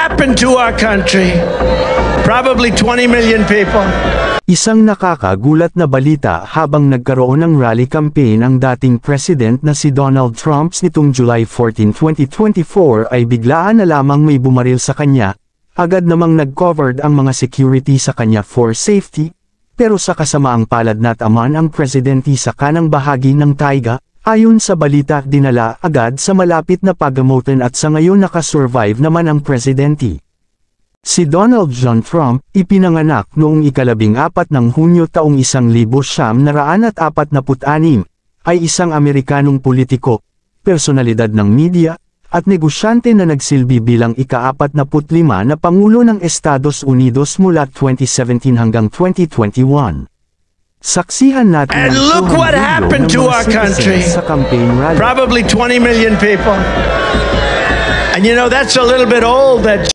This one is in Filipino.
happened to our country? Probably 20 million people. Isang nakakagulat na balita habang nagkaroon ng rally campaign ang dating president na si Donald Trump nitong July 14, 2024 ay biglaan na lamang may bumaril sa kanya. Agad namang nag-covered ang mga security sa kanya for safety, pero sa kasamaang palad natamaan ang presidente sa kanang bahagi ng taiga. Ayon sa balita, dinala agad sa malapit na paggamutan at sa ngayon nakasurvive naman ang presidente. Si Donald John Trump, ipinanganak noong ika-14 ng Hunyo taong 1946, ay isang Amerikanong politiko, personalidad ng media, at negosyante na nagsilbi bilang ika-45 na Pangulo ng Estados Unidos mula 2017 hanggang 2021. Saksihan natin And look what happened to our country. Sa campaign rally. Probably 20 million people. And you know, that's a little bit old. That